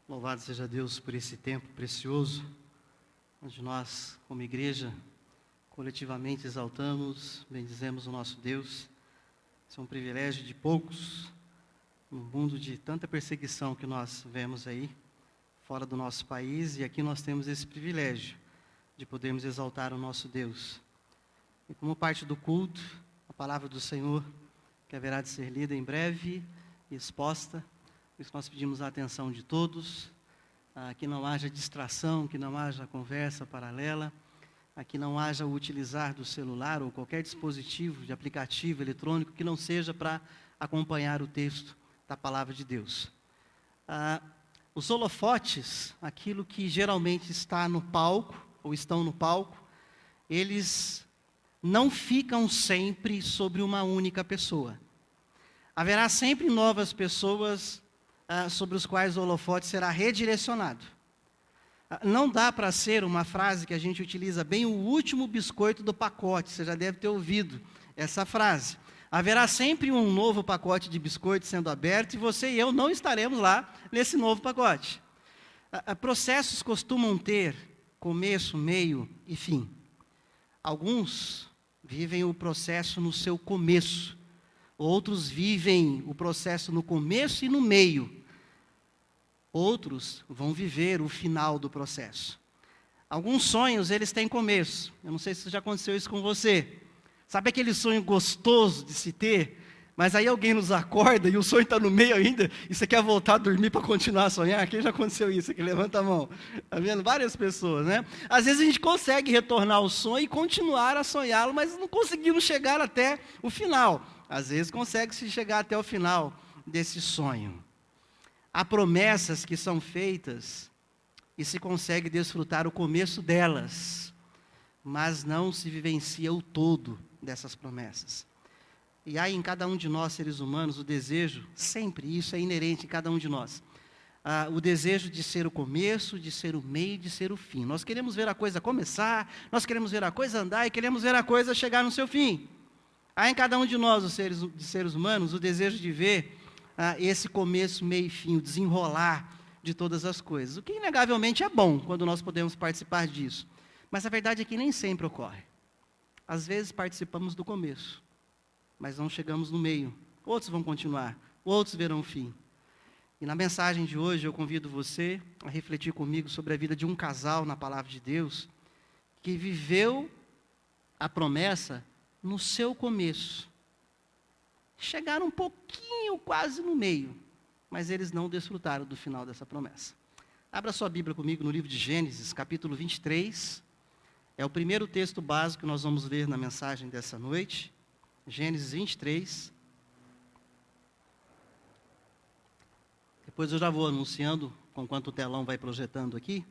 Louvado seja Deus por esse tempo precioso, onde nós, como igreja, coletivamente exaltamos, bendizemos o nosso Deus. Isso é um privilégio de poucos, no mundo de tanta perseguição que nós vemos aí, fora do nosso país, e aqui nós temos esse privilégio de podermos exaltar o nosso Deus. E como parte do culto, a palavra do Senhor, que haverá de ser lida em breve e exposta, por isso nós pedimos a atenção de todos, que não haja distração, que não haja conversa paralela, que não haja o utilizar do celular ou qualquer dispositivo de aplicativo eletrônico que não seja para acompanhar o texto da palavra de Deus. Os holofotes, aquilo que geralmente está no palco, ou estão no palco, eles não ficam sempre sobre uma única pessoa. Haverá sempre novas pessoas sobre os quais o holofote será redirecionado. Não dá para ser uma frase que a gente utiliza bem, o último biscoito do pacote, você já deve ter ouvido essa frase. Haverá sempre um novo pacote de biscoito sendo aberto e você e eu não estaremos lá nesse novo pacote. Processos costumam ter começo, meio e fim. Alguns vivem o processo no seu começo, outros vivem o processo no começo e no meio. Outros vão viver o final do processo. Alguns sonhos, eles têm começo. Eu não sei se já aconteceu isso com você. Sabe aquele sonho gostoso de se ter? Mas aí alguém nos acorda e o sonho está no meio ainda e você quer voltar a dormir para continuar a sonhar? Quem já aconteceu isso? Aqui, levanta a mão. Está vendo? Várias pessoas, né? Às vezes a gente consegue retornar ao sonho e continuar a sonhá-lo, mas não conseguimos chegar até o final. Às vezes consegue-se chegar até o final desse sonho. Há promessas que são feitas e se consegue desfrutar o começo delas, mas não se vivencia o todo dessas promessas. E há em cada um de nós, seres humanos, o desejo, sempre isso é inerente em cada um de nós, o desejo de ser o começo, de ser o meio e de ser o fim. Nós queremos ver a coisa começar, nós queremos ver a coisa andar e queremos ver a coisa chegar no seu fim. Há em cada um de nós, os seres humanos, o desejo de ver esse começo, meio e fim, o desenrolar de todas as coisas. O que inegavelmente é bom quando nós podemos participar disso. Mas a verdade é que nem sempre ocorre. Às vezes participamos do começo, mas não chegamos no meio. Outros vão continuar, outros verão o fim. E na mensagem de hoje eu convido você a refletir comigo sobre a vida de um casal na palavra de Deus, que viveu a promessa no seu começo. Chegaram um pouquinho, quase no meio, mas eles não desfrutaram do final dessa promessa. Abra sua Bíblia comigo no livro de Gênesis, capítulo 23. É o primeiro texto básico que nós vamos ler na mensagem dessa noite. Gênesis 23. Depois eu já vou anunciando, enquanto o telão vai projetando aqui,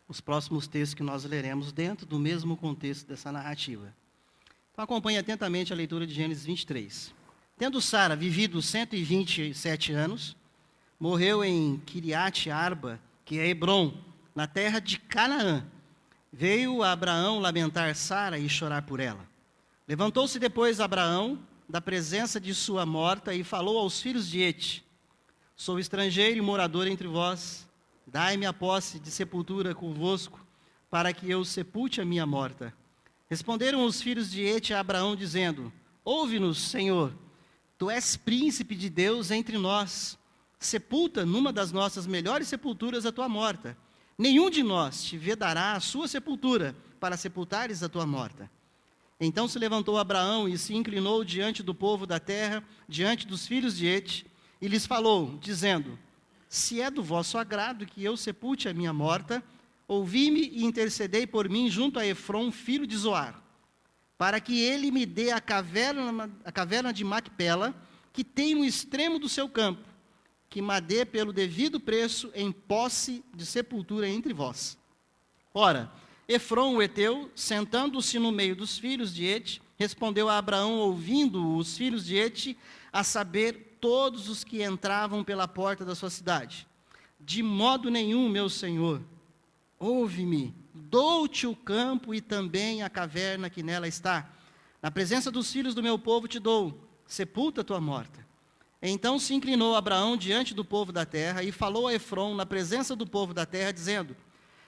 os próximos textos que nós leremos dentro do mesmo contexto dessa narrativa. Então acompanhe atentamente a leitura de Gênesis 23. Tendo Sara vivido 127 anos, morreu em Quiriate Arba, que é Hebrom, na terra de Canaã. Veio a Abraão lamentar Sara e chorar por ela. Levantou-se depois Abraão da presença de sua morta e falou aos filhos de Et: sou estrangeiro e morador entre vós, dai-me a posse de sepultura convosco, para que eu sepulte a minha morta. Responderam os filhos de Et a Abraão, dizendo: ouve-nos, Senhor, tu és príncipe de Deus entre nós. Sepulta numa das nossas melhores sepulturas a tua morta. Nenhum de nós te vedará a sua sepultura, para sepultares a tua morta. Então se levantou Abraão e se inclinou diante do povo da terra, diante dos filhos de Et, e lhes falou, dizendo: se é do vosso agrado que eu sepulte a minha morta, ouvi-me e intercedei por mim junto a Efrom, filho de Zoar, para que ele me dê a caverna de Macpela, que tem no extremo do seu campo, que me dê pelo devido preço em posse de sepultura entre vós. Ora, Efrom, o heteu, sentando-se no meio dos filhos de Et, respondeu a Abraão, ouvindo os filhos de Et, a saber, todos os que entravam pela porta da sua cidade. De modo nenhum, meu senhor, ouve-me, dou-te o campo e também a caverna que nela está. Na presença dos filhos do meu povo te dou, sepulta tua morta. Então se inclinou Abraão diante do povo da terra e falou a Efrom na presença do povo da terra, dizendo: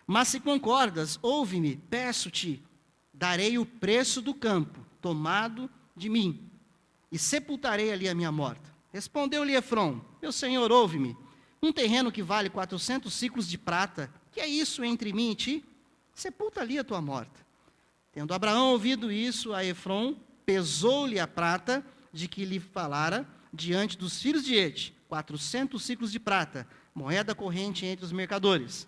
mas se concordas, ouve-me, peço-te, darei o preço do campo tomado de mim, e sepultarei ali a minha morta. Respondeu-lhe Efrom: meu senhor, ouve-me, um terreno que vale 400 siclos de prata, que é isso entre mim e ti? Sepulta ali a tua morta. Tendo Abraão ouvido isso, a Efrom pesou-lhe a prata de que lhe falara diante dos filhos de Et, 400 siclos de prata, moeda corrente entre os mercadores.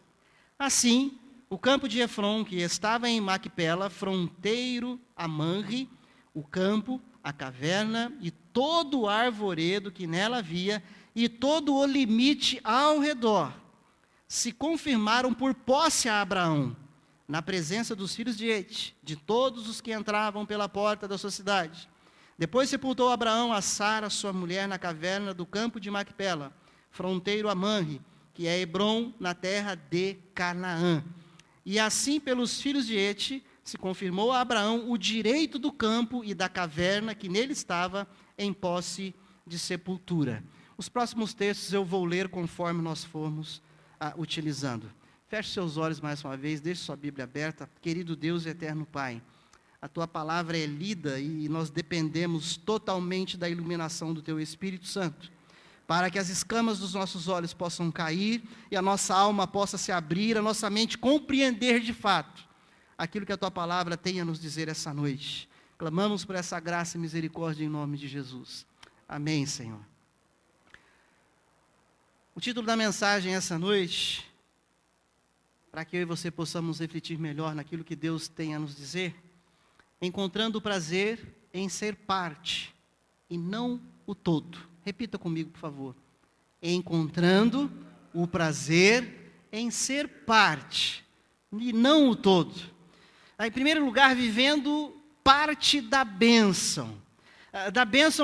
Assim, o campo de Efrom, que estava em Macpela, fronteiro a Manre, o campo, a caverna e todo o arvoredo que nela havia, e todo o limite ao redor, se confirmaram por posse a Abraão, na presença dos filhos de Et, de todos os que entravam pela porta da sua cidade. Depois sepultou Abraão a Sara, sua mulher, na caverna do campo de Macpela, fronteiro a Manre, que é Hebrom, na terra de Canaã. E assim, pelos filhos de Et, se confirmou a Abraão o direito do campo e da caverna que nele estava, em posse de sepultura. Os próximos textos eu vou ler conforme nós formos utilizando. Feche seus olhos mais uma vez, deixe sua Bíblia aberta. Querido Deus e eterno Pai, a Tua palavra é lida e nós dependemos totalmente da iluminação do Teu Espírito Santo, para que as escamas dos nossos olhos possam cair e a nossa alma possa se abrir, a nossa mente compreender de fato aquilo que a Tua palavra tem a nos dizer essa noite. Clamamos por essa graça e misericórdia em nome de Jesus. Amém, Senhor. O título da mensagem essa noite, para que eu e você possamos refletir melhor naquilo que Deus tem a nos dizer: encontrando o prazer em ser parte e não o todo. Repita comigo, por favor. Encontrando o prazer em ser parte e não o todo. Em primeiro lugar, vivendo parte da bênção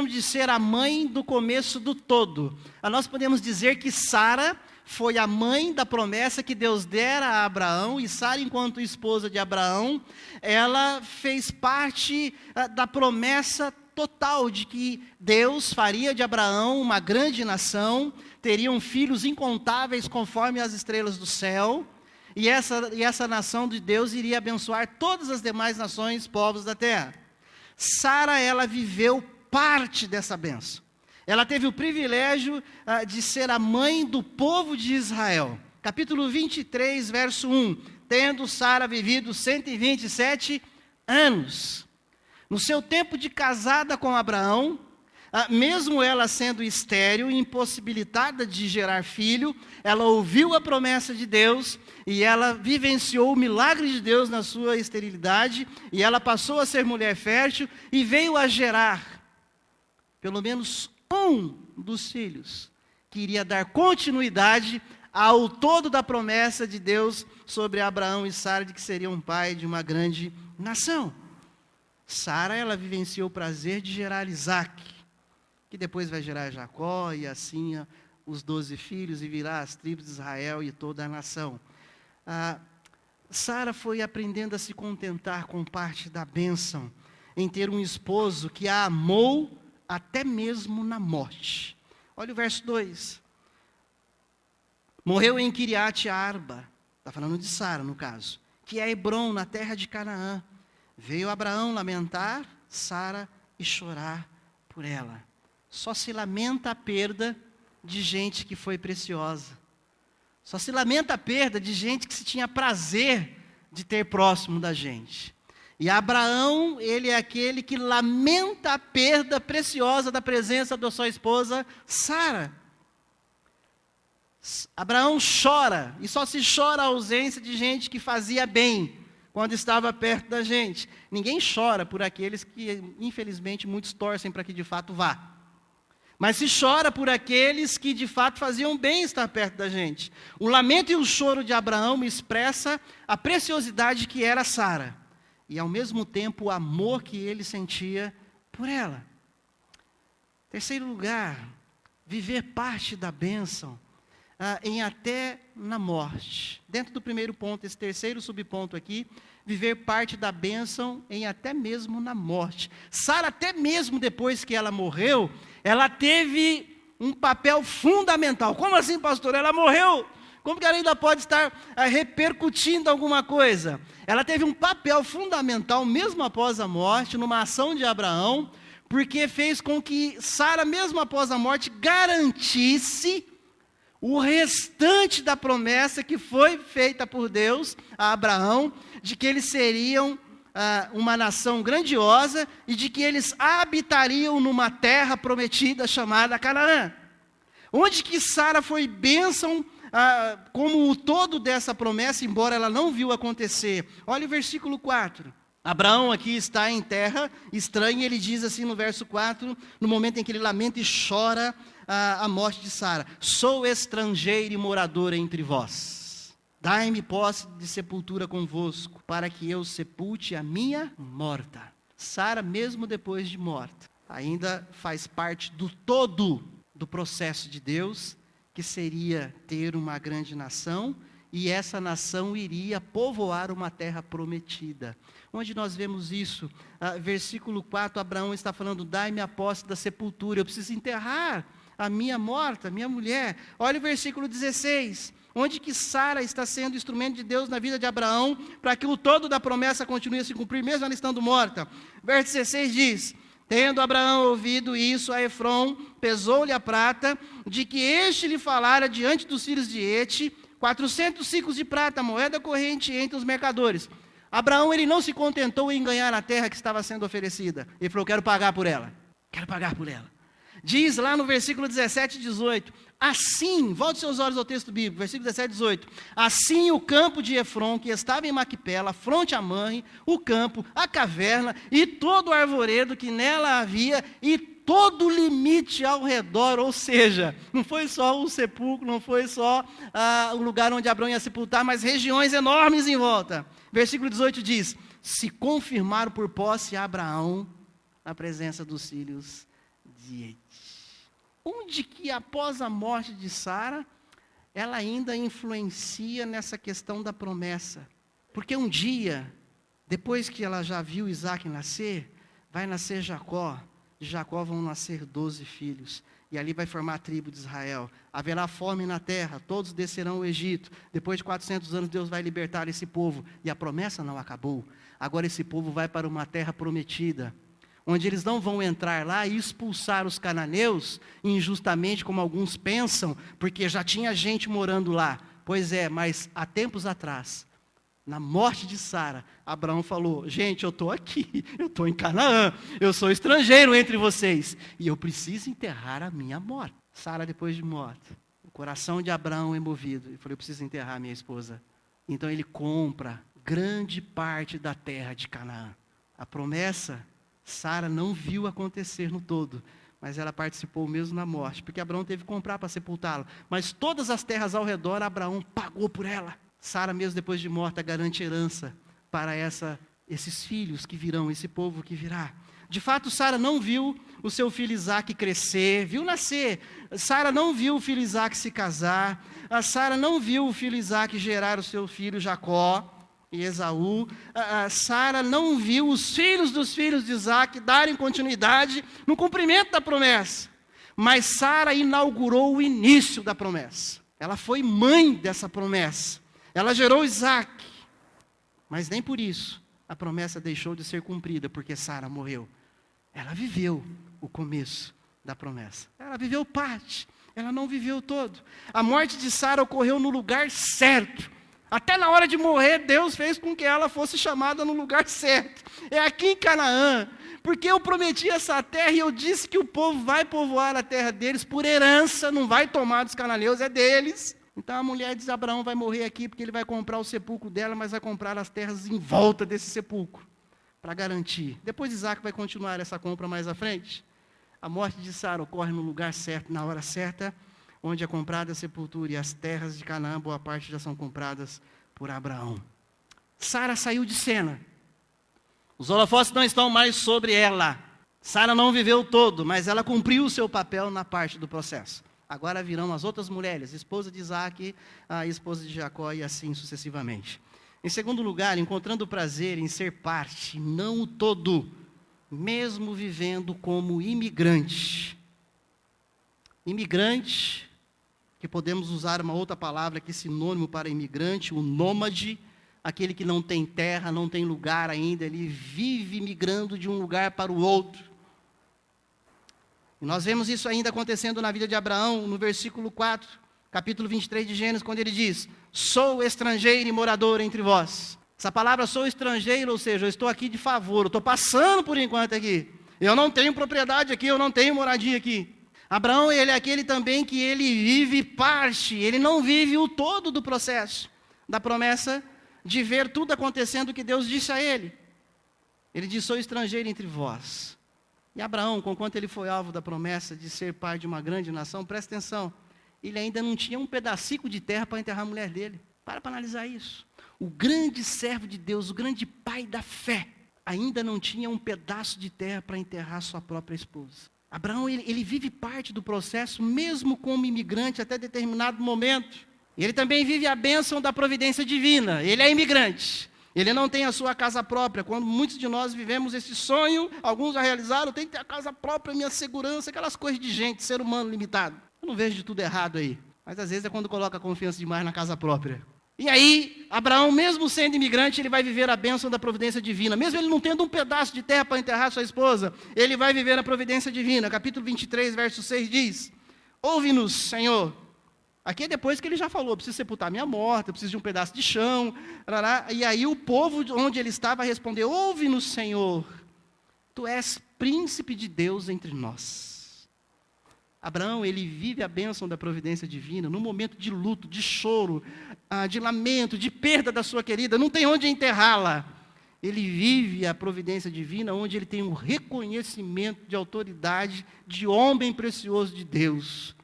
de ser a mãe do começo do todo. Nós podemos dizer que Sara foi a mãe da promessa que Deus dera a Abraão, e Sara, enquanto esposa de Abraão, ela fez parte da promessa total de que Deus faria de Abraão uma grande nação, teriam filhos incontáveis conforme as estrelas do céu, e essa nação de Deus iria abençoar todas as demais nações, povos da terra. Sara, ela viveu parte dessa bênção. Ela teve o privilégio de ser a mãe do povo de Israel. Capítulo 23, verso 1. Tendo Sara vivido 127 anos. No seu tempo de casada com Abraão, mesmo ela sendo estéril, impossibilitada de gerar filho, ela ouviu a promessa de Deus e ela vivenciou o milagre de Deus na sua esterilidade, e ela passou a ser mulher fértil e veio a gerar pelo menos um dos filhos que iria dar continuidade ao todo da promessa de Deus sobre Abraão e Sara, de que seria um pai de uma grande nação. Sara, ela vivenciou o prazer de gerar Isaac, que depois vai gerar Jacó, e assim os 12 filhos, e virá as tribos de Israel e toda a nação. Sara foi aprendendo a se contentar com parte da bênção, em ter um esposo que a amou até mesmo na morte. Olha o verso 2. Morreu em Kiriat Arba, está falando de Sara no caso, que é Hebrom, na terra de Canaã. Veio Abraão lamentar Sara e chorar por ela. Só se lamenta a perda de gente que foi preciosa. Só se lamenta a perda de gente que se tinha prazer de ter próximo da gente. E Abraão, ele é aquele que lamenta a perda preciosa da presença da sua esposa Sara. Abraão chora, e só se chora a ausência de gente que fazia bem quando estava perto da gente. Ninguém chora por aqueles que, infelizmente, muitos torcem para que de fato vá. Mas se chora por aqueles que de fato faziam bem estar perto da gente. O lamento e o choro de Abraão expressa a preciosidade que era Sara, e ao mesmo tempo o amor que ele sentia por ela. Terceiro lugar, viver parte da bênção em até na morte. Dentro do primeiro ponto, esse terceiro subponto aqui, viver parte da bênção em até mesmo na morte. Sara, até mesmo depois que ela morreu, ela teve um papel fundamental. Como assim, pastor? Ela morreu? Como que ela ainda pode estar repercutindo alguma coisa? Ela teve um papel fundamental, mesmo após a morte, numa ação de Abraão, porque fez com que Sara, mesmo após a morte, garantisse o restante da promessa que foi feita por Deus a Abraão, de que eles seriam uma nação grandiosa e de que eles habitariam numa terra prometida chamada Canaã. Onde que Sara foi bênção como o todo dessa promessa, embora ela não viu acontecer. Olha o versículo 4. Abraão aqui está em terra estranha, e ele diz assim no verso 4, no momento em que ele lamenta e chora a morte de Sara: sou estrangeiro e morador entre vós, dai-me posse de sepultura convosco, para que eu sepulte a minha morta. Sara, mesmo depois de morta, ainda faz parte do todo do processo de Deus, que seria ter uma grande nação, e essa nação iria povoar uma terra prometida. Onde nós vemos isso? Versículo 4, Abraão está falando: dai-me a posse da sepultura, eu preciso enterrar a minha morta, a minha mulher. Olha o versículo 16, onde que Sara está sendo instrumento de Deus na vida de Abraão, para que o todo da promessa continue a se cumprir, mesmo ela estando morta. Verso 16 diz: tendo Abraão ouvido isso, a Efrom pesou-lhe a prata, de que este lhe falara diante dos filhos de Hete, 400 ciclos de prata, moeda corrente entre os mercadores. Abraão, ele não se contentou em ganhar a terra que estava sendo oferecida. Ele falou: quero pagar por ela. Quero pagar por ela. Diz lá no versículo 17 e 18, assim, volte seus olhos ao texto bíblico, versículo 17 e 18, assim o campo de Efrom, que estava em Maquipela, fronte a Manre, o campo, a caverna, e todo o arvoredo que nela havia, e todo o limite ao redor, ou seja, não foi só o sepulcro, não foi só o lugar onde Abraão ia sepultar, mas regiões enormes em volta. Versículo 18 diz: se confirmaram por posse a Abraão na presença dos filhos de Hete. Onde que após a morte de Sara, ela ainda influencia nessa questão da promessa? Porque um dia, depois que ela já viu Isaac nascer, vai nascer Jacó. De Jacó vão nascer 12 filhos. E ali vai formar a tribo de Israel. Haverá fome na terra, todos descerão ao Egito. Depois de 400 anos, Deus vai libertar esse povo. E a promessa não acabou. Agora esse povo vai para uma terra prometida, onde eles não vão entrar lá e expulsar os cananeus, injustamente, como alguns pensam, porque já tinha gente morando lá. Pois é, mas há tempos atrás, na morte de Sara, Abraão falou: gente, eu estou aqui, eu estou em Canaã, eu sou estrangeiro entre vocês, e eu preciso enterrar a minha morta. Sara, depois de morta, o coração de Abraão é movido, ele falou: eu preciso enterrar a minha esposa. Então ele compra grande parte da terra de Canaã. A promessa, Sara não viu acontecer no todo, mas ela participou mesmo na morte, porque Abraão teve que comprar para sepultá-la. Mas todas as terras ao redor, Abraão pagou por ela. Sara, mesmo depois de morta, garante herança para esses filhos que virão, esse povo que virá. De fato, Sara não viu o seu filho Isaac crescer, viu nascer. Sara não viu o filho Isaac se casar. A Sara não viu o filho Isaac gerar o seu filho Jacó e Esaú. Sara não viu os filhos dos filhos de Isaac darem continuidade no cumprimento da promessa. Mas Sara inaugurou o início da promessa. Ela foi mãe dessa promessa. Ela gerou Isaac. Mas nem por isso a promessa deixou de ser cumprida, porque Sara morreu. Ela viveu o começo da promessa. Ela viveu parte, ela não viveu todo. A morte de Sara ocorreu no lugar certo. Até na hora de morrer, Deus fez com que ela fosse chamada no lugar certo. É aqui em Canaã, porque eu prometi essa terra e eu disse que o povo vai povoar a terra deles por herança, não vai tomar dos cananeus, é deles. Então a mulher diz: Abraão vai morrer aqui porque ele vai comprar o sepulcro dela, mas vai comprar as terras em volta desse sepulcro, para garantir. Depois Isaac vai continuar essa compra mais à frente. A morte de Sara ocorre no lugar certo, na hora certa, onde é comprada a sepultura, e as terras de Canaã, boa parte já são compradas por Abraão. Sara saiu de cena. Os holofotes não estão mais sobre ela. Sara não viveu todo, mas ela cumpriu o seu papel na parte do processo. Agora virão as outras mulheres, esposa de Isaac, a esposa de Jacó e assim sucessivamente. Em segundo lugar, encontrando prazer em ser parte, não o todo, mesmo vivendo como imigrante. Imigrante, que podemos usar uma outra palavra que é sinônimo para imigrante, o nômade, aquele que não tem terra, não tem lugar ainda, ele vive migrando de um lugar para o outro. E nós vemos isso ainda acontecendo na vida de Abraão, no versículo 4, capítulo 23 de Gênesis, quando ele diz: sou estrangeiro e morador entre vós. Essa palavra sou estrangeiro, ou seja, eu estou aqui de favor, eu estou passando por enquanto aqui. Eu não tenho propriedade aqui, eu não tenho moradia aqui. Abraão, ele é aquele também que ele vive parte, ele não vive o todo do processo, da promessa de ver tudo acontecendo que Deus disse a ele. Ele diz: sou estrangeiro entre vós. E Abraão, conquanto ele foi alvo da promessa de ser pai de uma grande nação, presta atenção, ele ainda não tinha um pedacico de terra para enterrar a mulher dele. Para analisar isso. O grande servo de Deus, o grande pai da fé, ainda não tinha um pedaço de terra para enterrar sua própria esposa. Abraão, ele vive parte do processo, mesmo como imigrante, até determinado momento. Ele também vive a bênção da providência divina. Ele é imigrante. Ele não tem a sua casa própria. Quando muitos de nós vivemos esse sonho, alguns já realizaram: eu tenho que ter a casa própria, minha segurança, aquelas coisas de gente, ser humano limitado. Eu não vejo de tudo errado aí. Mas às vezes é quando coloca confiança demais na casa própria. E aí, Abraão, mesmo sendo imigrante, ele vai viver a bênção da providência divina. Mesmo ele não tendo um pedaço de terra para enterrar sua esposa, ele vai viver a providência divina. Capítulo 23, verso 6 diz: ouve-nos, Senhor. Aqui é depois que ele já falou: preciso sepultar minha morta, preciso de um pedaço de chão. E aí o povo onde ele estava respondeu: ouve-nos, Senhor. Tu és príncipe de Deus entre nós. Abraão, ele vive a bênção da providência divina, no momento de luto, de choro, de lamento, de perda da sua querida, não tem onde enterrá-la. Ele vive a providência divina, onde ele tem um reconhecimento de autoridade, de homem precioso de Deus.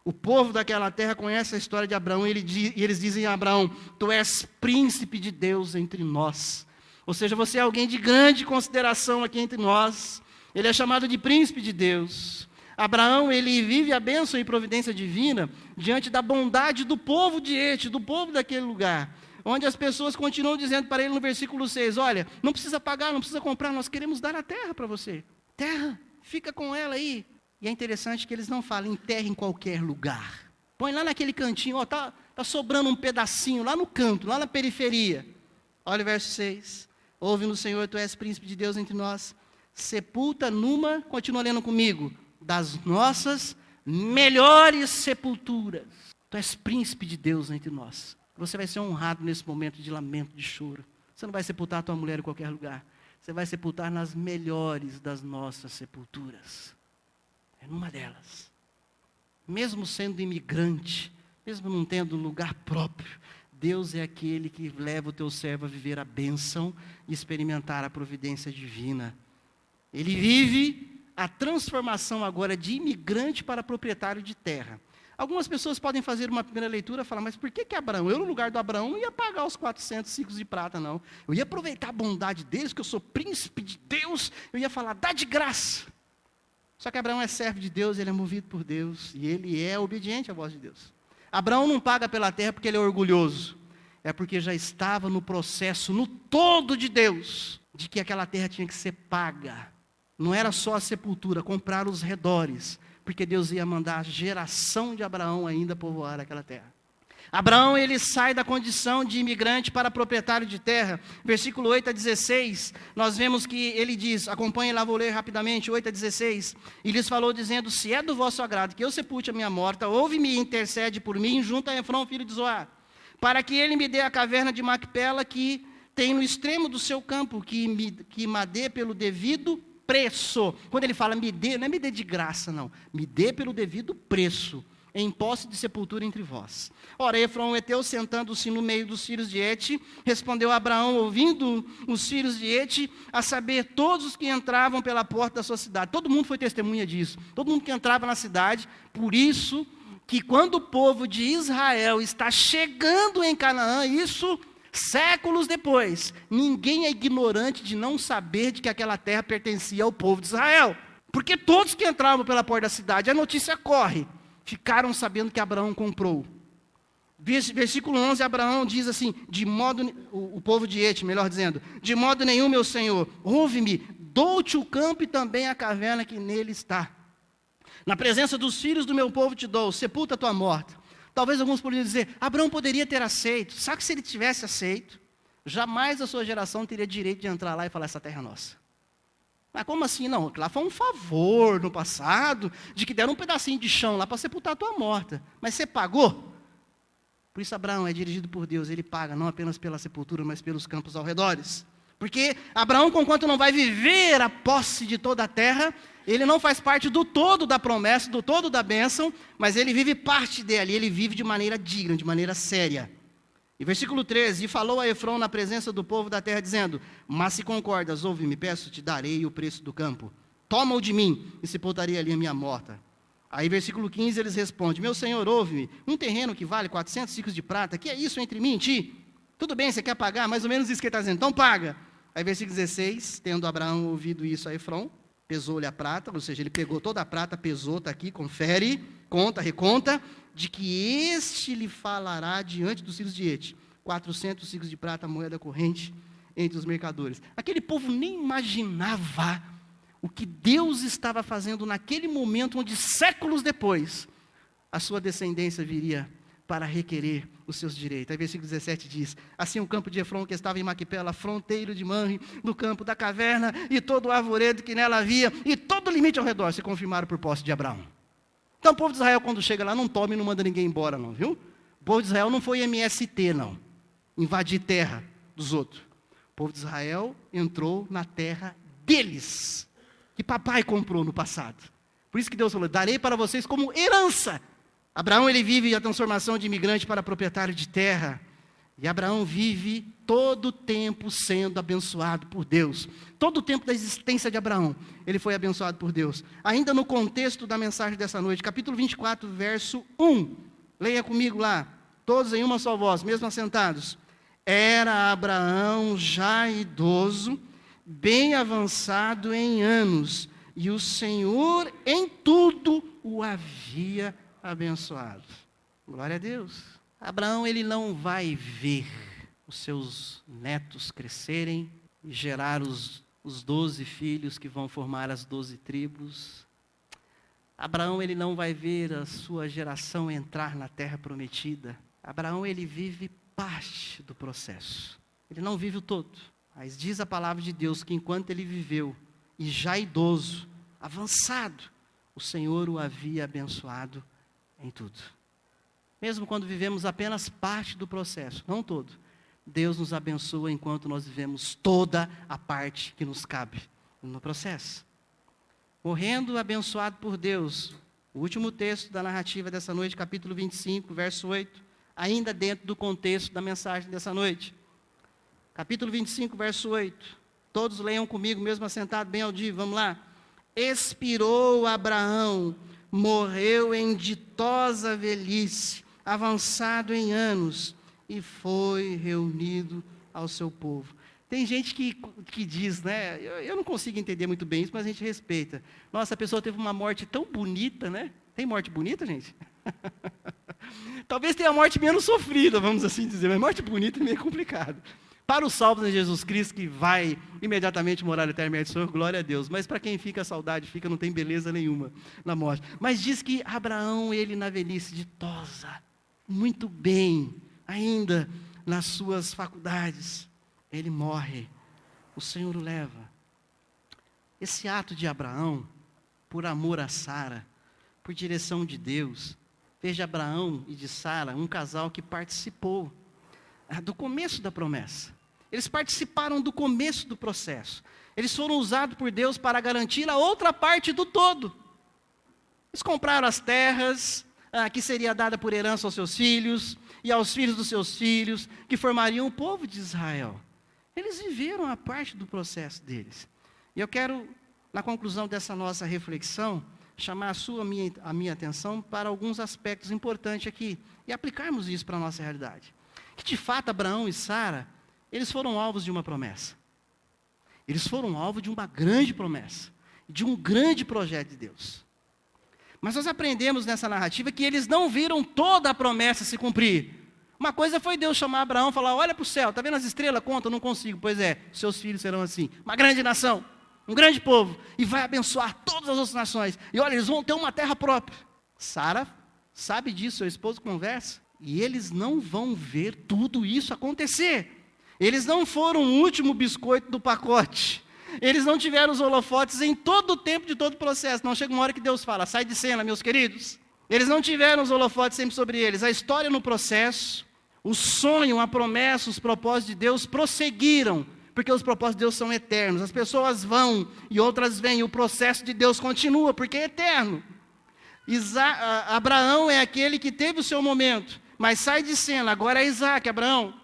O povo daquela terra conhece a história de Abraão, e eles dizem a Abraão: tu és príncipe de Deus entre nós. Ou seja, você é alguém de grande consideração aqui entre nós. Ele é chamado de príncipe de Deus. Abraão, ele vive a bênção e providência divina diante da bondade do povo de Et, do povo daquele lugar, onde as pessoas continuam dizendo para ele no versículo 6, olha, não precisa pagar, não precisa comprar, nós queremos dar a terra para você. Terra, fica com ela aí. E é interessante que eles não falam enterra em qualquer lugar. Põe lá naquele cantinho, ó, tá sobrando um pedacinho lá no canto, lá na periferia. Olha o verso 6. Ouve-nos, Senhor, tu és príncipe de Deus entre nós. Sepulta numa, continua lendo comigo, das nossas melhores sepulturas. Tu és príncipe de Deus entre nós. Você vai ser honrado nesse momento de lamento, de choro. Você não vai sepultar a tua mulher em qualquer lugar. Você vai sepultar nas melhores das nossas sepulturas. É numa delas. Mesmo sendo imigrante, mesmo não tendo lugar próprio, Deus é aquele que leva o teu servo a viver a bênção e experimentar a providência divina. Ele vive a transformação agora de imigrante para proprietário de terra. Algumas pessoas podem fazer uma primeira leitura e falar, mas por que Abraão? Eu, no lugar do Abraão, não ia pagar os 400 ciclos de prata, não. Eu ia aproveitar a bondade deles, que eu sou príncipe de Deus, eu ia falar, dá de graça. Só que Abraão é servo de Deus, ele é movido por Deus, e ele é obediente à voz de Deus. Abraão não paga pela terra porque ele é orgulhoso, é porque já estava no processo, no todo de Deus, de que aquela terra tinha que ser paga. Não era só a sepultura, comprar os redores, porque Deus ia mandar a geração de Abraão ainda povoar aquela terra. Abraão, ele sai da condição de imigrante para proprietário de terra. Versículo 8 a 16, nós vemos que ele diz, acompanhe lá, vou ler rapidamente, 8 a 16. E lhes falou dizendo, se é do vosso agrado que eu sepulte a minha morta, ouve-me e intercede por mim junto a Efrão, filho de Zoar, para que ele me dê a caverna de Macpela que tem no extremo do seu campo, que me dê pelo devido preço. Quando ele fala me dê, não é me dê de graça, não. Me dê pelo devido preço, em posse de sepultura entre vós. Ora, Efrão, o heteu, sentando-se no meio dos filhos de Et, respondeu a Abraão, ouvindo os filhos de Et, a saber, todos os que entravam pela porta da sua cidade. Todo mundo foi testemunha disso. Todo mundo que entrava na cidade. Por isso, que quando o povo de Israel está chegando em Canaã, isso séculos depois, ninguém é ignorante de não saber de que aquela terra pertencia ao povo de Israel. Porque todos que entravam pela porta da cidade, a notícia corre, ficaram sabendo que Abraão comprou. Versículo 11, Abraão diz assim, o povo de Et, melhor dizendo, de modo nenhum, meu senhor, ouve-me, dou-te o campo e também a caverna que nele está. Na presença dos filhos do meu povo te dou, sepulta a tua morta. Talvez alguns poderiam dizer, Abraão poderia ter aceito. Sabe que se ele tivesse aceito, jamais a sua geração teria direito de entrar lá e falar, essa terra é nossa. Mas como assim? Não, lá foi um favor no passado, de que deram um pedacinho de chão lá para sepultar a tua morta. Mas você pagou? Por isso Abraão é dirigido por Deus, ele paga não apenas pela sepultura, mas pelos campos ao redores. Porque Abraão, conquanto não vai viver a posse de toda a terra, ele não faz parte do todo da promessa, do todo da bênção, mas ele vive parte dele, ele vive de maneira digna, de maneira séria. E versículo 13, e falou a Efron na presença do povo da terra, dizendo, mas se concordas, ouve-me, peço, te darei o preço do campo. Toma-o de mim, e sepultarei ali a minha morta. Aí versículo 15, eles respondem, meu senhor, ouve-me, um terreno que vale 400 ciclos de prata, que é isso entre mim e ti? Tudo bem, você quer pagar? Mais ou menos isso que ele está dizendo, então paga. Aí versículo 16, tendo Abraão ouvido isso a Efron, pesou-lhe a prata, ou seja, ele pegou toda a prata, pesou, está aqui, confere, conta, reconta, de que este lhe falará diante dos filhos de Et, 400 ciclos de prata, moeda corrente entre os mercadores. Aquele povo nem imaginava o que Deus estava fazendo naquele momento, onde séculos depois, a sua descendência viria para requerer os seus direitos. Aí versículo 17 diz, assim o campo de Efron que estava em Maquipela, fronteiro de Manre, no campo da caverna, e todo o arvoredo que nela havia, e todo o limite ao redor, se confirmaram por posse de Abraão. Então o povo de Israel, quando chega lá, não toma e não manda ninguém embora, não, viu? O povo de Israel não foi MST, não. Invadir terra dos outros. O povo de Israel entrou na terra deles, que papai comprou no passado. Por isso que Deus falou, darei para vocês como herança. Abraão, ele vive a transformação de imigrante para proprietário de terra. E Abraão vive todo o tempo sendo abençoado por Deus. Todo o tempo da existência de Abraão, ele foi abençoado por Deus. Ainda no contexto da mensagem dessa noite, capítulo 24, verso 1. Leia comigo lá, todos em uma só voz, mesmo assentados. Era Abraão já idoso, bem avançado em anos, e o Senhor em tudo o havia abençoado. Glória a Deus. Abraão, ele não vai ver os seus netos crescerem e gerar os 12 filhos que vão formar as 12 tribos. Abraão, ele não vai ver a sua geração entrar na terra prometida. Abraão, ele vive parte do processo. Ele não vive o todo. Mas diz a palavra de Deus que enquanto ele viveu, e já idoso, avançado, o Senhor o havia abençoado em tudo. Mesmo quando vivemos apenas parte do processo, não todo, Deus nos abençoa enquanto nós vivemos toda a parte que nos cabe no processo. Morrendo abençoado por Deus, o último texto da narrativa dessa noite, capítulo 25, verso 8, ainda dentro do contexto da mensagem dessa noite. Capítulo 25, verso 8. Todos leiam comigo, mesmo assentado, bem audível, vamos lá. Expirou Abraão, morreu em ditosa velhice, avançado em anos, e foi reunido ao seu povo. Tem gente que diz, né? Eu não consigo entender muito bem isso, mas a gente respeita. Nossa, a pessoa teve uma morte tão bonita, né? Tem morte bonita, gente? Talvez tenha morte menos sofrida, vamos assim dizer, mas morte bonita é meio complicado. Para os salvos em Jesus Cristo, que vai imediatamente morar eternamente no Senhor, glória a Deus. Mas para quem fica, a saudade fica, não tem beleza nenhuma na morte. Mas diz que Abraão, ele na velhice ditosa, muito bem, ainda nas suas faculdades, ele morre. O Senhor o leva. Esse ato de Abraão, por amor a Sara, por direção de Deus, fez de Abraão e de Sara um casal que participou do começo da promessa. Eles participaram do começo do processo. Eles foram usados por Deus para garantir a outra parte do todo. Eles compraram as terras, que seria dada por herança aos seus filhos, e aos filhos dos seus filhos, que formariam o povo de Israel. Eles viveram a parte do processo deles. E eu quero, na conclusão dessa nossa reflexão, chamar a minha atenção para alguns aspectos importantes aqui, e aplicarmos isso para a nossa realidade. que de fato Abraão e Sara, eles foram alvos de uma promessa. Eles foram alvo de uma grande promessa, de um grande projeto de Deus. Mas nós aprendemos nessa narrativa que eles não viram toda a promessa se cumprir. Uma coisa foi Deus chamar Abraão e falar, olha para o céu, está vendo as estrelas? Conta, eu não consigo. Pois é, seus filhos serão assim, uma grande nação, um grande povo, e vai abençoar todas as outras nações. E olha, eles vão ter uma terra própria. Sara sabe disso, seu esposo conversa, e eles não vão ver tudo isso acontecer. Eles não foram o último biscoito do pacote. Eles não tiveram os holofotes em todo o tempo de todo o processo. Não chega uma hora que Deus fala, sai de cena, meus queridos. Eles não tiveram os holofotes sempre sobre eles. A história no processo, o sonho, a promessa, os propósitos de Deus prosseguiram, porque os propósitos de Deus são eternos. As pessoas vão e outras vêm, e o processo de Deus continua, porque é eterno. Abraão é aquele que teve o seu momento, mas sai de cena, agora é Isaac, Abraão.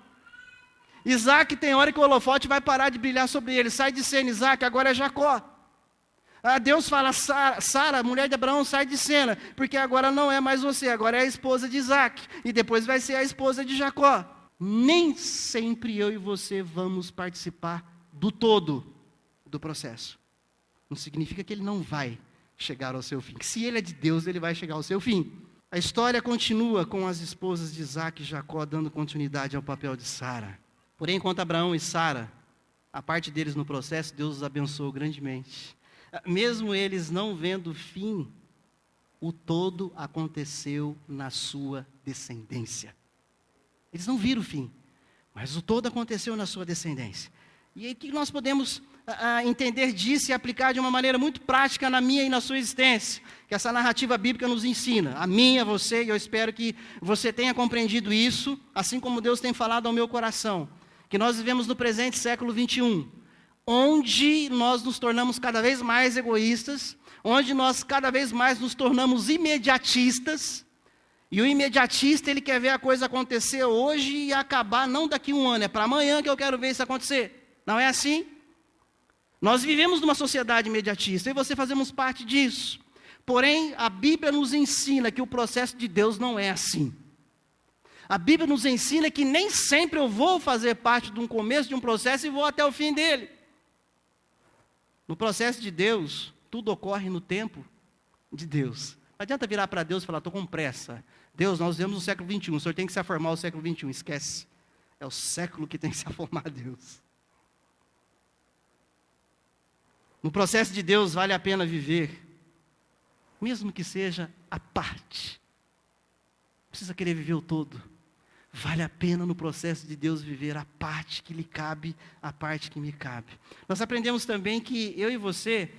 Isaac tem hora que o holofote vai parar de brilhar sobre ele, sai de cena, Isaac, agora é Jacó. Deus fala, Sara, mulher de Abraão, sai de cena, porque agora não é mais você, agora é a esposa de Isaac, e depois vai ser a esposa de Jacó. Nem sempre eu e você vamos participar do todo do processo. Não significa que ele não vai chegar ao seu fim. Se ele é de Deus, ele vai chegar ao seu fim. A história continua com as esposas de Isaac e Jacó dando continuidade ao papel de Sara. Porém, enquanto Abraão e Sara, a parte deles no processo, Deus os abençoou grandemente. Mesmo eles não vendo o fim, o todo aconteceu na sua descendência. Eles não viram o fim, mas o todo aconteceu na sua descendência. E aí o que nós podemos entender disso e aplicar de uma maneira muito prática na minha e na sua existência, que essa narrativa bíblica nos ensina, a mim, a você, e eu espero que você tenha compreendido isso, assim como Deus tem falado ao meu coração, que nós vivemos no presente século 21, onde nós nos tornamos cada vez mais egoístas, onde nós cada vez mais nos tornamos imediatistas, e o imediatista, ele quer ver a coisa acontecer hoje e acabar não daqui a um ano, é para amanhã que eu quero ver isso acontecer. Não é assim? Nós vivemos numa sociedade imediatista, e você fazemos parte disso. Porém, a Bíblia nos ensina que o processo de Deus não é assim. A Bíblia nos ensina que nem sempre eu vou fazer parte de um começo de um processo e vou até o fim dele. No processo de Deus, tudo ocorre no tempo de Deus. Não adianta virar para Deus e falar, estou com pressa. Deus, nós vivemos no século 21, o Senhor tem que se formar o século 21, esquece. É o século que tem que se formar Deus. No processo de Deus vale a pena viver, mesmo que seja a parte. Não precisa querer viver o todo. Vale a pena no processo de Deus viver a parte que lhe cabe, a parte que me cabe. Nós aprendemos também que eu e você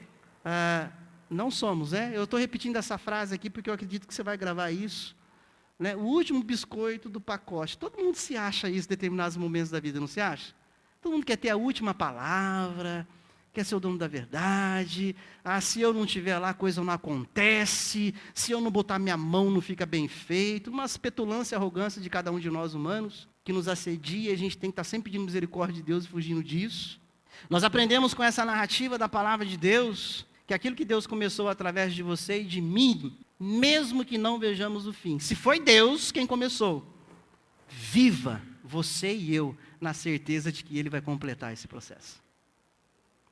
não somos, né? Eu estou repetindo essa frase aqui porque eu acredito que você vai gravar isso. Né? O último biscoito do pacote. Todo mundo se acha isso em determinados momentos da vida, não se acha? Todo mundo quer ter a última palavra, quer ser o dono da verdade. Se eu não estiver lá, a coisa não acontece. Se eu não botar minha mão, não fica bem feito. Uma petulância e arrogância de cada um de nós humanos, que nos assedia, e a gente tem que estar sempre pedindo misericórdia de Deus e fugindo disso. Nós aprendemos com essa narrativa da palavra de Deus, que aquilo que Deus começou através de você e de mim, mesmo que não vejamos o fim. Se foi Deus quem começou, viva você e eu na certeza de que Ele vai completar esse processo.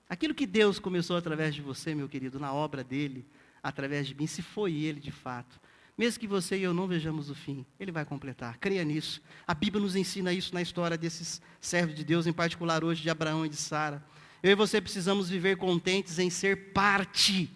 Aquilo que Deus começou através de você, meu querido, na obra dEle, através de mim, se foi Ele de fato, mesmo que você e eu não vejamos o fim, Ele vai completar, creia nisso. A Bíblia nos ensina isso na história desses servos de Deus, em particular hoje de Abraão e de Sara. Eu e você precisamos viver contentes em ser parte.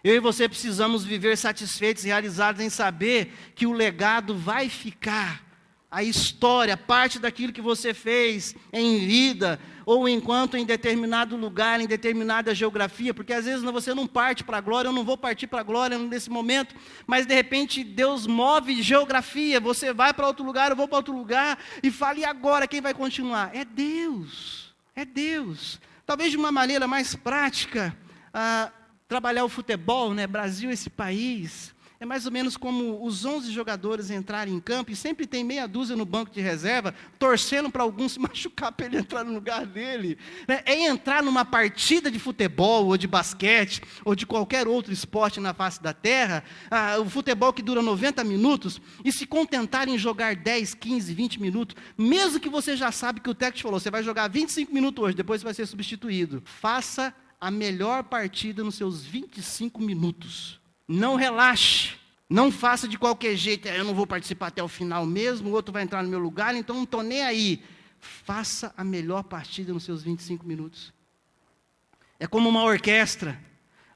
Eu e você precisamos viver satisfeitos e realizados em saber que o legado vai ficar. A história, parte daquilo que você fez em vida, ou enquanto em determinado lugar, em determinada geografia, porque às vezes você não parte para a glória, eu não vou partir para a glória nesse momento, mas de repente Deus move geografia, você vai para outro lugar, eu vou para outro lugar, e fala, e agora quem vai continuar? É Deus, é Deus. Talvez de uma maneira mais prática, trabalhar o futebol, né? Brasil, esse país, É mais ou menos como os 11 jogadores entrarem em campo e sempre tem meia dúzia no banco de reserva, torcendo para algum se machucar para ele entrar no lugar dele. É entrar numa partida de futebol, ou de basquete, ou de qualquer outro esporte na face da terra, o futebol que dura 90 minutos, e se contentar em jogar 10, 15, 20 minutos, mesmo que você já sabe que o técnico falou, você vai jogar 25 minutos hoje, depois você vai ser substituído. Faça a melhor partida nos seus 25 minutos. Não relaxe, não faça de qualquer jeito, eu não vou participar até o final mesmo, o outro vai entrar no meu lugar, então não estou nem aí. Faça a melhor partida nos seus 25 minutos. É como uma orquestra,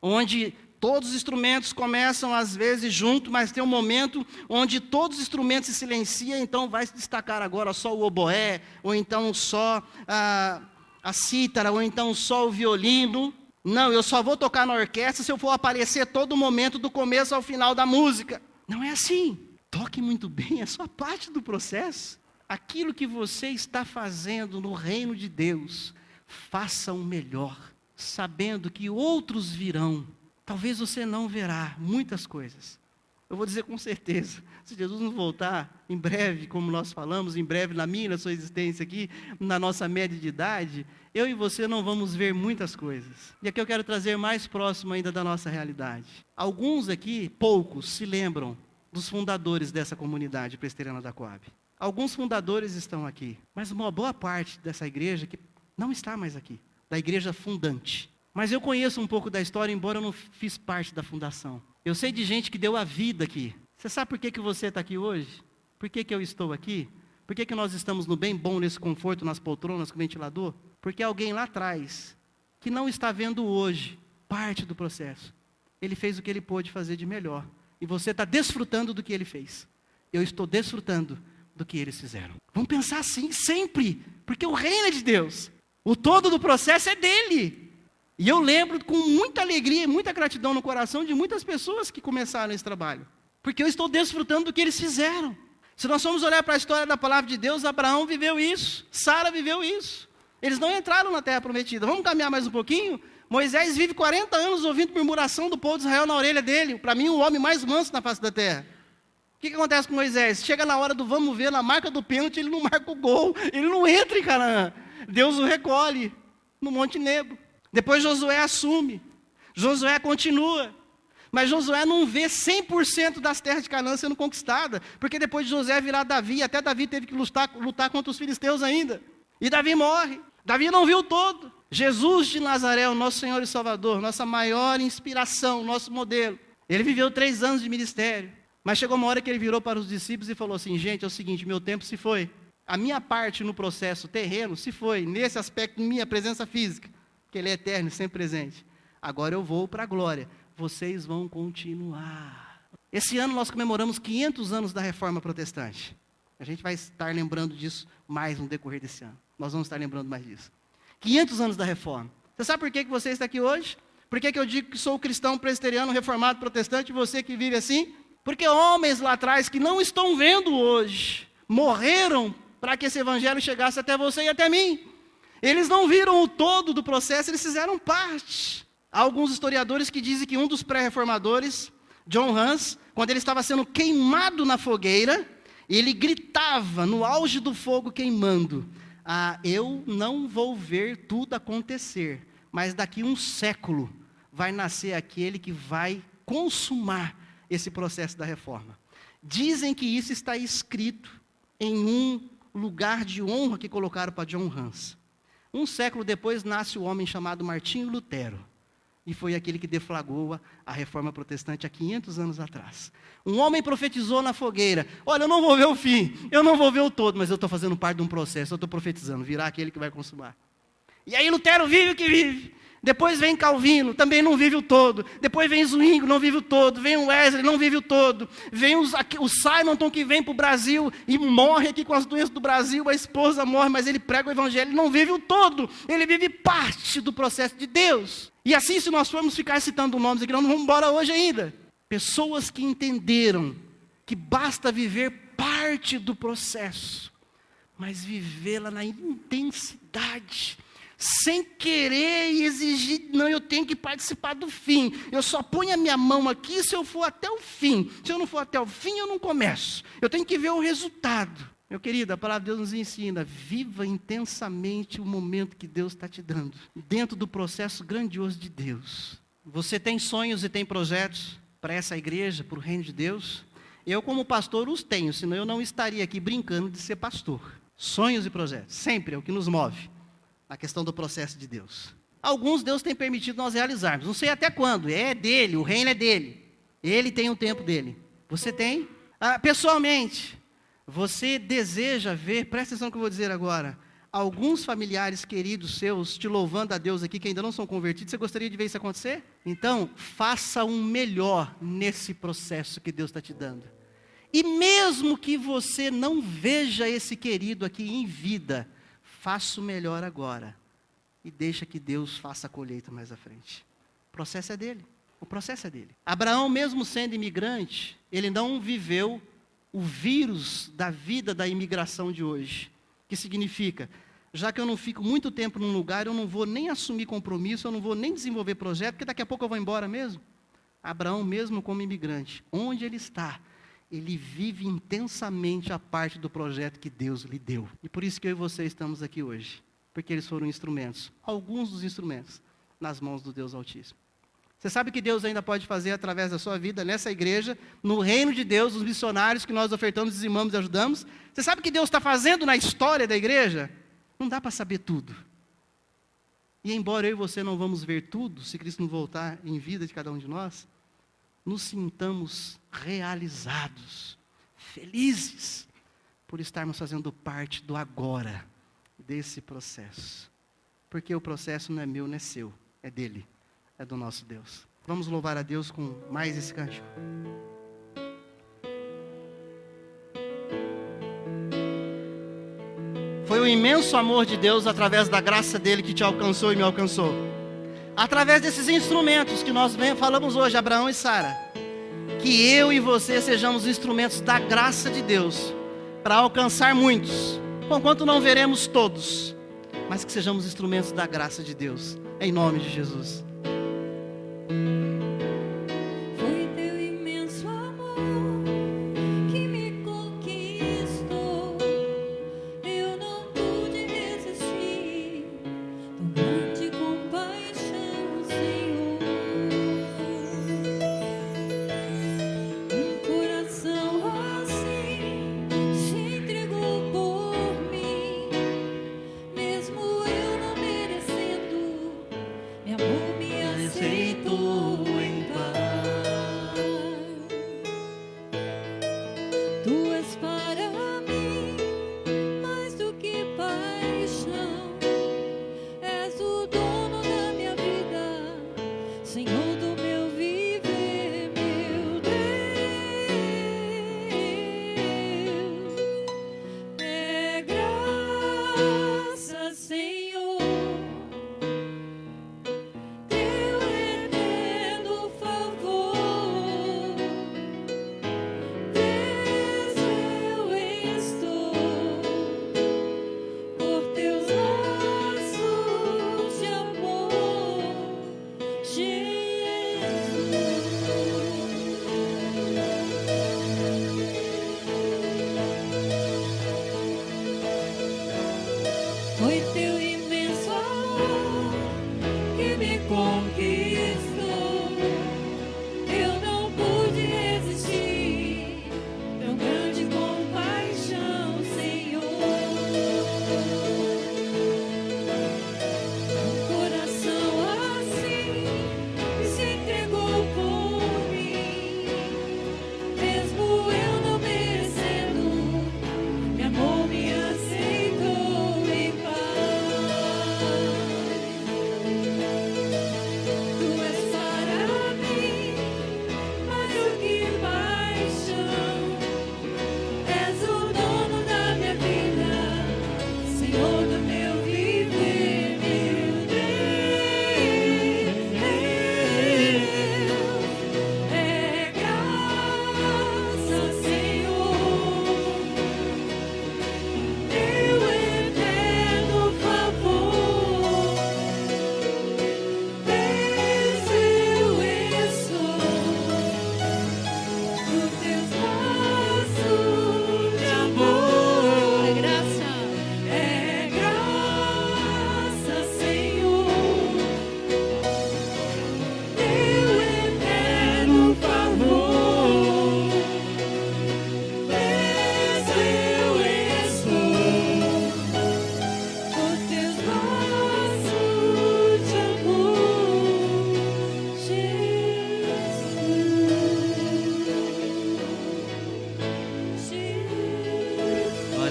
onde todos os instrumentos começam às vezes juntos, mas tem um momento onde todos os instrumentos se silenciam, então vai se destacar agora só o oboé, ou então só a cítara, ou então só o violino. Não, eu só vou tocar na orquestra se eu for aparecer todo momento, do começo ao final da música. Não é assim. Toque muito bem, é só parte do processo. Aquilo que você está fazendo no reino de Deus, faça o melhor, sabendo que outros virão. Talvez você não verá muitas coisas. Eu vou dizer com certeza, se Jesus não voltar em breve, como nós falamos, em breve na minha e na sua existência aqui, na nossa média de idade, eu e você não vamos ver muitas coisas. E aqui eu quero trazer mais próximo ainda da nossa realidade. Alguns aqui, poucos, se lembram dos fundadores dessa comunidade presbiteriana da Coab. Alguns fundadores estão aqui, mas uma boa parte dessa igreja que não está mais aqui, da igreja fundante. Mas eu conheço um pouco da história, embora eu não fiz parte da fundação. Eu sei de gente que deu a vida aqui. Você sabe por que você está aqui hoje? Por que eu estou aqui? Por que nós estamos no bem bom, nesse conforto, nas poltronas, com ventilador? Porque alguém lá atrás, que não está vendo hoje parte do processo, ele fez o que ele pôde fazer de melhor. E você está desfrutando do que ele fez. Eu estou desfrutando do que eles fizeram. Vamos pensar assim sempre, porque o reino é de Deus. O todo do processo é dele. E eu lembro com muita alegria e muita gratidão no coração de muitas pessoas que começaram esse trabalho. Porque eu estou desfrutando do que eles fizeram. Se nós formos olhar para a história da palavra de Deus, Abraão viveu isso, Sara viveu isso. Eles não entraram na terra prometida. Vamos caminhar mais um pouquinho? Moisés vive 40 anos ouvindo murmuração do povo de Israel na orelha dele. Para mim, o homem mais manso na face da terra. O que acontece com Moisés? Chega na hora do vamos ver, na marca do pênalti, ele não marca o gol. Ele não entra em Canaã. Deus o recolhe no Monte Nebo. Depois Josué assume. Josué continua. Mas Josué não vê 100% das terras de Canaã sendo conquistadas. Porque depois de Josué virar Davi, até Davi teve que lutar contra os filisteus ainda. E Davi morre. Davi não viu todo. Jesus de Nazaré, o nosso Senhor e Salvador, nossa maior inspiração, nosso modelo. Ele viveu 3 anos de ministério. Mas chegou uma hora que ele virou para os discípulos e falou assim, gente, é o seguinte, meu tempo se foi. A minha parte no processo terreno se foi, nesse aspecto, minha presença física. Que ele é eterno, sempre presente. Agora eu vou para a glória. Vocês vão continuar. Esse ano nós comemoramos 500 anos da Reforma Protestante. A gente vai estar lembrando disso mais no decorrer desse ano. Nós vamos estar lembrando mais disso. 500 anos da Reforma. Você sabe por que você está aqui hoje? Por que eu digo que sou cristão presbiteriano, reformado, protestante, e você que vive assim? Porque homens lá atrás que não estão vendo hoje, morreram para que esse evangelho chegasse até você e até mim. Eles não viram o todo do processo, eles fizeram parte. Há alguns historiadores que dizem que um dos pré-reformadores, John Hus, quando ele estava sendo queimado na fogueira, ele gritava no auge do fogo queimando, eu não vou ver tudo acontecer, mas daqui um século vai nascer aquele que vai consumar esse processo da reforma. Dizem que isso está escrito em um lugar de honra que colocaram para John Hus. Um século depois nasce o homem chamado Martinho Lutero. E foi aquele que deflagrou a reforma protestante há 500 anos atrás. Um homem profetizou na fogueira. Olha, eu não vou ver o fim, eu não vou ver o todo, mas eu estou fazendo parte de um processo, eu estou profetizando, virá aquele que vai consumar. E aí Lutero vive o que vive. Depois vem Calvino, também não vive o todo. Depois vem Zwingli, não vive o todo. Vem o Wesley, não vive o todo. Vem o Simonton, que vem para o Brasil e morre aqui com as doenças do Brasil. A esposa morre, mas ele prega o evangelho, ele não vive o todo. Ele vive parte do processo de Deus. E assim, se nós formos ficar citando nomes aqui, nós não vamos embora hoje ainda. Pessoas que entenderam que basta viver parte do processo, mas vivê-la na intensidade, sem querer e exigir, não, eu tenho que participar do fim. Eu só ponho a minha mão aqui se eu for até o fim. Se eu não for até o fim, eu não começo. Eu tenho que ver o resultado. Meu querido, a palavra de Deus nos ensina, viva intensamente o momento que Deus está te dando, dentro do processo grandioso de Deus. Você tem sonhos e tem projetos para essa igreja, para o reino de Deus? Eu, como pastor, os tenho, senão eu não estaria aqui brincando de ser pastor. Sonhos e projetos, sempre é o que nos move, a questão do processo de Deus. Alguns Deus tem permitido nós realizarmos, não sei até quando, é dele, o reino é dele. Ele tem o tempo dele. Você tem? Pessoalmente, você deseja ver, presta atenção no que eu vou dizer agora, alguns familiares queridos seus te louvando a Deus aqui, que ainda não são convertidos, você gostaria de ver isso acontecer? Então, faça um melhor nesse processo que Deus está te dando. E mesmo que você não veja esse querido aqui em vida, faça o melhor agora. E deixa que Deus faça a colheita mais à frente. O processo é dele. O processo é dele. Abraão, mesmo sendo imigrante, ele não viveu o vírus da vida da imigração de hoje. Que significa, já que eu não fico muito tempo num lugar, eu não vou nem assumir compromisso, eu não vou nem desenvolver projeto, porque daqui a pouco eu vou embora mesmo. Abraão, mesmo como imigrante, onde ele está, ele vive intensamente a parte do projeto que Deus lhe deu. E por isso que eu e você estamos aqui hoje. Porque eles foram instrumentos, alguns dos instrumentos, nas mãos do Deus Altíssimo. Você sabe o que Deus ainda pode fazer através da sua vida, nessa igreja, no reino de Deus, os missionários que nós ofertamos, dizimamos e ajudamos? Você sabe o que Deus está fazendo na história da igreja? Não dá para saber tudo. E embora eu e você não vamos ver tudo, se Cristo não voltar em vida de cada um de nós, nos sintamos realizados, felizes, por estarmos fazendo parte do agora, desse processo. Porque o processo não é meu, não é seu, é dele. É do nosso Deus. Vamos louvar a Deus com mais esse cântico. Foi o imenso amor de Deus através da graça dele que te alcançou e me alcançou. Através desses instrumentos que nós falamos hoje, Abraão e Sara. Que eu e você sejamos instrumentos da graça de Deus para alcançar muitos. Conquanto não veremos todos, mas que sejamos instrumentos da graça de Deus. Em nome de Jesus. Foi teu imenso amor que me conquistou. Eu não pude resistir. Tua grande compaixão, Senhor. Um coração assim se entregou por mim, mesmo eu não merecendo. Me amou, me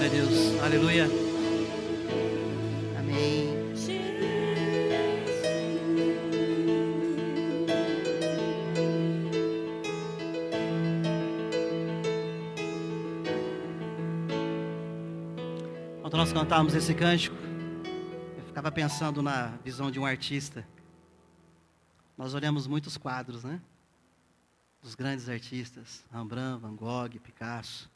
Glória a Deus. Aleluia. Amém. Quando nós cantávamos esse cântico, eu ficava pensando na visão de um artista. Nós olhamos muitos quadros, né? Dos grandes artistas, Rembrandt, Van Gogh, Picasso.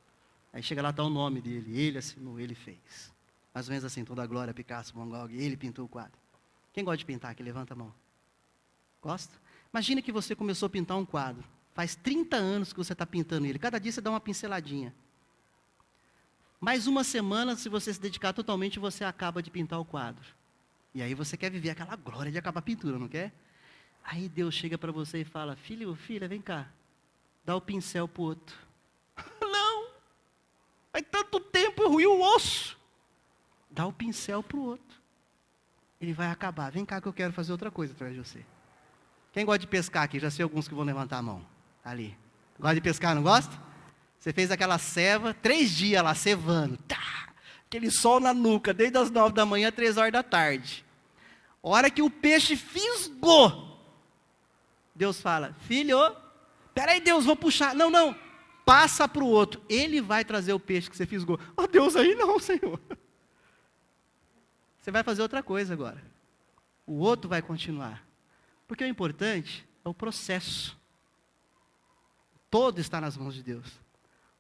Aí chega lá, está o nome dele, ele assinou, ele fez. Mais ou menos assim, toda a glória, Picasso, Van Gogh, ele pintou o quadro. Quem gosta de pintar aqui, levanta a mão. Gosta? Imagina que você começou a pintar um quadro. Faz 30 anos que você está pintando ele. Cada dia você dá uma pinceladinha. Mais uma semana, se você se dedicar totalmente, você acaba de pintar o quadro. E aí você quer viver aquela glória de acabar a pintura, não quer? Aí Deus chega para você e fala, filho, filha, vem cá. Dá o pincel para o outro. Não! Faz tanto tempo, ruiu o osso. Dá o pincel para o outro. Ele vai acabar. Vem cá que eu quero fazer outra coisa através de você. Quem gosta de pescar aqui? Já sei alguns que vão levantar a mão. Ali. Gosta de pescar, não gosta? Você fez aquela ceva, 3 dias lá, cevando. Tá! Aquele sol na nuca, desde as 9 da manhã, 3 horas da tarde. Hora que o peixe fisgou. Deus fala, filho, peraí Deus, vou puxar. Não, não, passa para o outro. Ele vai trazer o peixe que você fisgou. Oh Deus, aí não, Senhor. Você vai fazer outra coisa agora. O outro vai continuar. Porque o importante é o processo. Todo está nas mãos de Deus.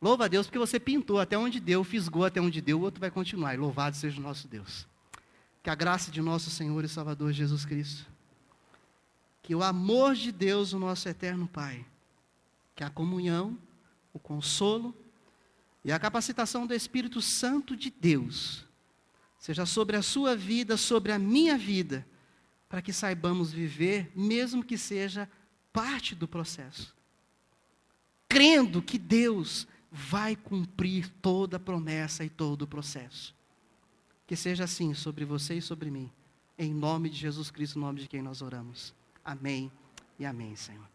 Louva a Deus porque você pintou até onde deu, fisgou até onde deu, o outro vai continuar. E louvado seja o nosso Deus. Que a graça de nosso Senhor e Salvador Jesus Cristo, que o amor de Deus, o nosso eterno Pai, que a comunhão, o consolo e a capacitação do Espírito Santo de Deus, seja sobre a sua vida, sobre a minha vida, para que saibamos viver, mesmo que seja parte do processo. Crendo que Deus vai cumprir toda a promessa e todo o processo. Que seja assim sobre você e sobre mim. Em nome de Jesus Cristo, em nome de quem nós oramos. Amém e amém, Senhor.